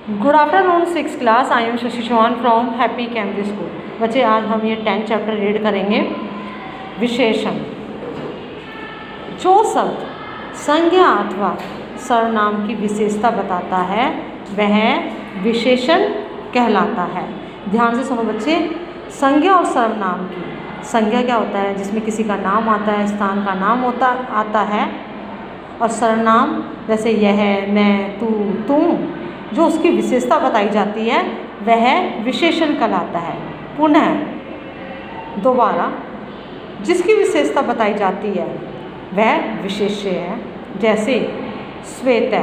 Good afternoon 6th class. I am Shashi Chauhan from Happy Cambridge school. बच्चे आज हम ये 10th चैप्टर रीड करेंगे। विशेषण। जो शब्द संज्ञा अथवा सर्वनाम की विशेषता बताता है वह विशेषण कहलाता है। ध्यान से सुनो बच्चे। संज्ञा और सर्वनाम की संज्ञा क्या होता है? जिसमें किसी का नाम आता है, स्थान का नाम आता है। और सर्वनाम जैसे यह, मैं, तू, तुम, जो उसकी विशेषता बताई जाती है वह विशेषण कहलाता है। पुनः दोबारा, जिसकी विशेषता बताई जाती है वह विशेष्य है। जैसे श्वेत,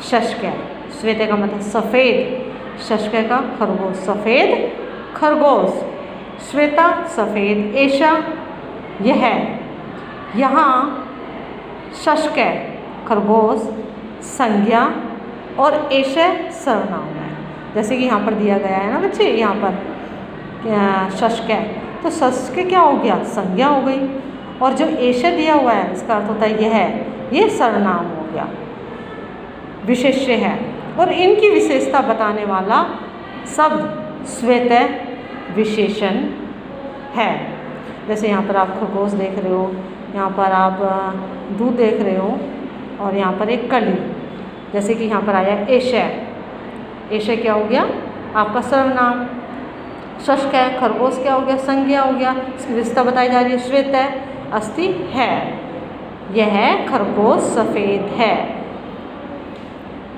शशक। श्वेत का मतलब सफ़ेद, शशक का खरगोश, सफ़ेद खरगोश। श्वेता सफ़ेद, ऐशा यह, यहाँ शशक खरगोश संज्ञा और ऐशा सर्वनाम है। जैसे कि यहाँ पर दिया गया है ना बच्चे, यहाँ पर शशक है तो शशक क्या हो गया? संज्ञा हो गई। और जो ऐशा दिया हुआ है इसका अर्थ होता है ये सर्वनाम हो गया, विशेष्य है। और इनकी विशेषता बताने वाला शब्द श्वेत विशेषण है। जैसे यहाँ पर आप खरगोश देख रहे हो, यहाँ पर आप दूध देख रहे हो और यहाँ पर एक कली। जैसे कि यहाँ पर आया ऐशा। ऐशा क्या हो गया? आपका सर्वनाम। शशक है, खरगोश क्या हो गया? संज्ञा हो गया। इसकी विशेषता बताई जा रही है। श्वेत है, अस्थि है, यह खरगोश सफ़ेद है।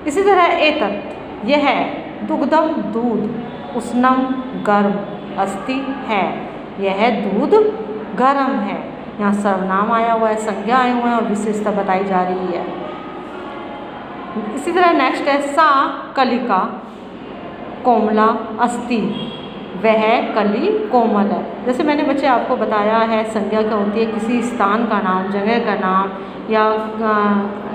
इसी तरह एतत् यह, दुग्धम दूध, उष्णम गर्म, अस्थि है, यह दूध गर्म है। यहाँ सर्वनाम आया हुआ है, संज्ञा आए हुए हैं और विशेषता बताई जा रही है। इसी तरह नेक्स्ट है सा कलिका कोमला अस्ति, वह कली कोमल है। जैसे मैंने बच्चे आपको बताया है संज्ञा क्या होती है? किसी स्थान का नाम, जगह का नाम या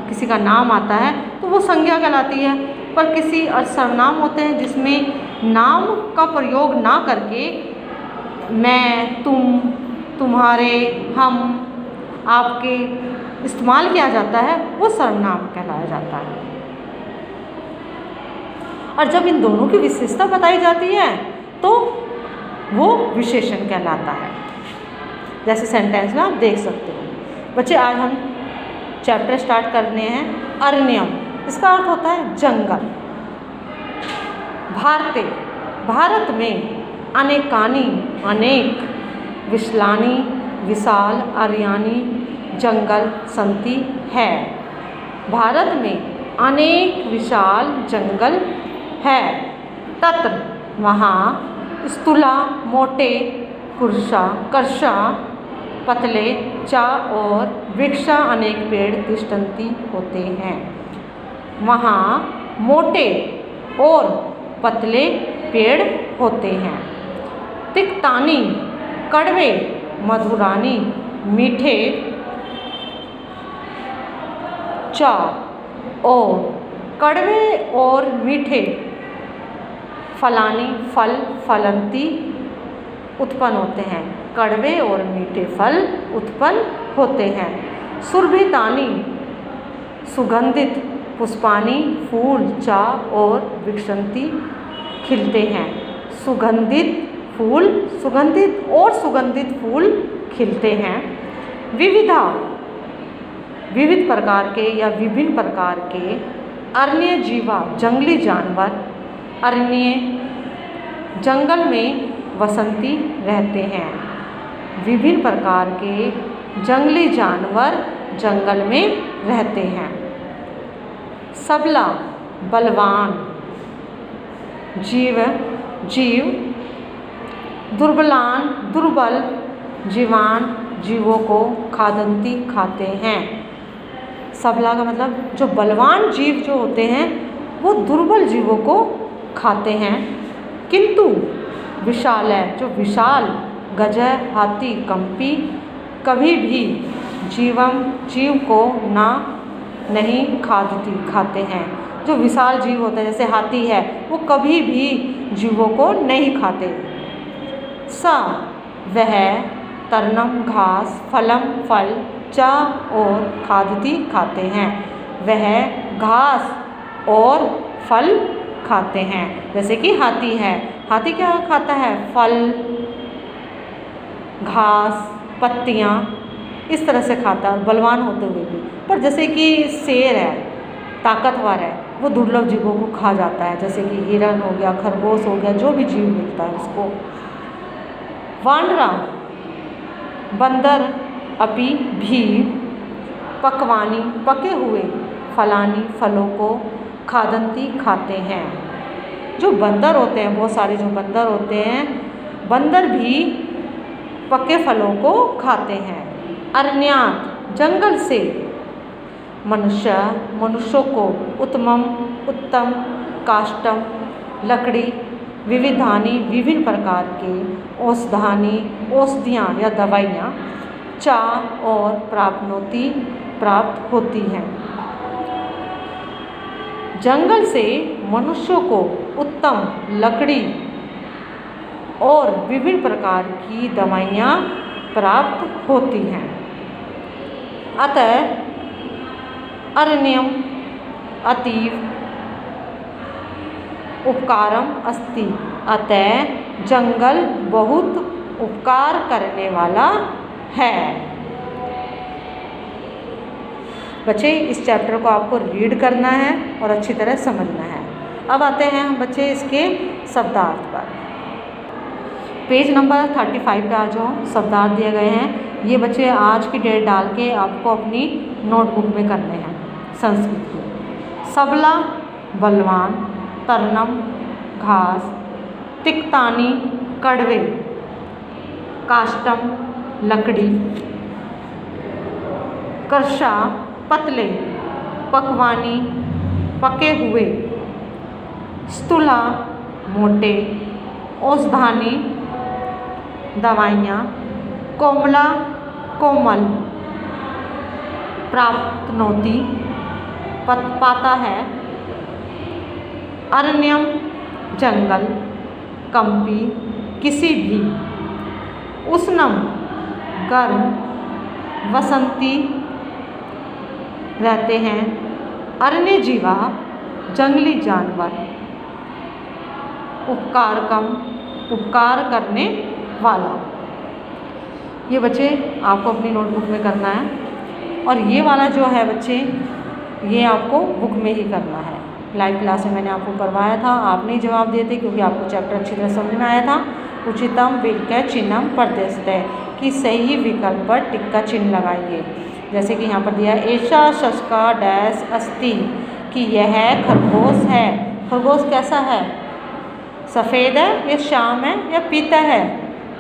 किसी का नाम आता है तो वो संज्ञा कहलाती है। पर किसी सर्वनाम होते हैं जिसमें नाम का प्रयोग ना करके मैं, तुम, तुम्हारे, हम, आपके इस्तेमाल किया जाता है, वो सर्वनाम कहलाया जाता है। और जब इन दोनों की विशेषता बताई जाती है तो वो विशेषण कहलाता है। जैसे सेंटेंस में आप देख सकते हो। बच्चे आज हम चैप्टर स्टार्ट करने हैं अरण्यम। इसका अर्थ होता है जंगल। भारते, भारत में, अनेकानि अनेक, विशालानि विशाल, अरण्यानि जंगल सन्ति है। भारत में अनेक विशाल जंगल है। तत्र वहाँ, स्थूला मोटे, कर्षा पतले, चा और वृक्षा अनेक पेड़ तिष्ठन्ति होते हैं। वहाँ मोटे और पतले पेड़ होते हैं। तिक्तानि कड़वे, मधुरानि मीठे, चा और कड़वे और मीठे, फलानी फल, फलंती उत्पन्न होते हैं। कड़वे और मीठे फल उत्पन्न होते हैं। सुरभितानि सुगंधित, पुष्पानि फूल, चा और विकसंती खिलते हैं। सुगंधित फूल, सुगंधित और सुगंधित फूल खिलते हैं। विविधा विविध प्रकार के या विभिन्न प्रकार के, अरण्य जीवा जंगली जानवर, अरण्य जंगल में वसंती रहते हैं। विभिन्न प्रकार के जंगली जानवर जंगल में रहते हैं। सबला बलवान जीव, दुर्बलान दुर्बल, जीवान जीवों को, खादंती खाते हैं। सबला का मतलब जो बलवान जीव जो होते हैं वो दुर्बल जीवों को खाते हैं। किंतु विशाल है, जो विशाल, गजह हाथी, कंपी कभी भी जीव को नहीं खाते हैं। जो विशाल जीव होते हैं जैसे हाथी है वो कभी भी जीवों को नहीं खाते। सा वह, तरणम घास, फलम फल, चा और खादती खाते हैं। वह घास और फल खाते हैं। जैसे कि हाथी है, हाथी क्या खाता है? फल, घास, पत्तियाँ, इस तरह से खाता है बलवान होते हुए भी। पर जैसे कि शेर है, ताकतवर है, वो दुर्लभ जीवों को खा जाता है, जैसे कि हिरण हो गया, खरगोश हो गया, जो भी जीव मिलता है उसको। वानरा, बंदर अपि भी पकवानी, पके हुए, फलानी, फलों को, खादंती, खाते हैं। जो बंदर होते हैं, बहुत सारे जो बंदर होते हैं, बंदर भी पके फलों को खाते हैं। अरण्यात, जंगल से, मनुष्यों को, उत्तम, काष्टम, लकड़ी, विविधानी, विभिन्न प्रकार के, औषधियाँ या दवाइयाँ, चा और प्राप्त होती हैं। जंगल से मनुष्यों को उत्तम लकड़ी और विभिन्न प्रकार की दवाइयाँ प्राप्त होती हैं। अतः अरण्यम अतीव उपकारम अस्ति, अतः जंगल बहुत उपकार करने वाला है। बच्चे इस चैप्टर को आपको रीड करना है और अच्छी तरह समझना है। अब आते हैं हम बच्चे इसके शब्दार्थ पर। पेज नंबर 35 पे आ जाओ, शब्दार्थ दिए गए हैं। ये बच्चे आज की डेट डाल के आपको अपनी नोटबुक में करने हैं संस्कृत के। सबला, बलवान, तरनम, घास, तिक्तानी, कड़वे, काष्टम, लकड़ी, कर्षा, पतले, पकवानी, पके हुए, स्थूला, मोटे, औषधानी, दवाइयाँ, कोमला, कोमल, प्राप्नोति, पाता है, अरण्यम, जंगल, कंपी, किसी भी, उष्णम, गर्म, वसंती, रहते हैं, अरण्य जीवा, जंगली जानवर, उपकारकम, उपकार करने वाला। ये बच्चे आपको अपनी नोटबुक में करना है। और ये वाला जो है बच्चे, ये आपको बुक में ही करना है। लाइव क्लास में मैंने आपको करवाया था, आप नहीं जवाब दिए थे क्योंकि आपको चैप्टर अच्छी तरह समझ में आया था। उचितम विकल्प चिन्हम प्रदर्शित, कि सही विकल्प पर टिक्का चिन्ह लगाइए। जैसे कि यहाँ पर दिया ऐसा शशका डैश अस्ति, कि यह खरगोश है। खरगोश कैसा है? सफ़ेद है या श्याम है या पीता है?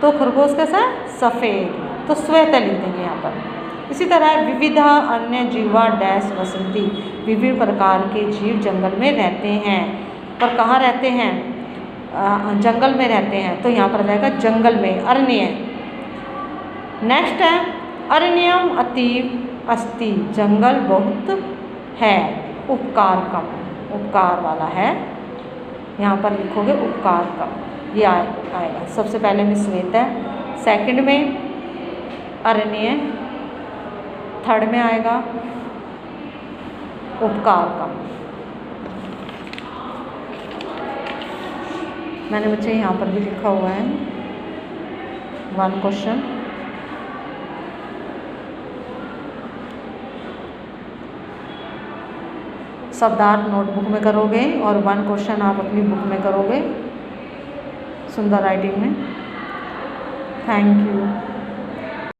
तो खरगोश कैसा है? सफ़ेद। तो श्वेत लिख देंगे यहाँ पर। इसी तरह विविधा अन्य जीवा डैश वसंती, विभिन्न प्रकार के जीव जंगल में रहते हैं। पर कहाँ रहते हैं? जंगल में रहते हैं। तो यहाँ पर रहेगा जंगल में, अरण्य। नेक्स्ट है अरण्यम अतीव अस्ति, जंगल बहुत है। उपकार कम, उपकार वाला है, यहाँ पर लिखोगे उपकार कम, ये आएगा। सबसे पहले में श्वेत है, सेकंड में अरण्य, थर्ड में आएगा उपकार कम। मैंने बच्चे यहाँ पर भी लिखा हुआ है 1 क्वेश्चन। शब्दार्थ नोटबुक में करोगे और 1 क्वेश्चन आप अपनी बुक में करोगे सुंदर राइटिंग में। Thank you.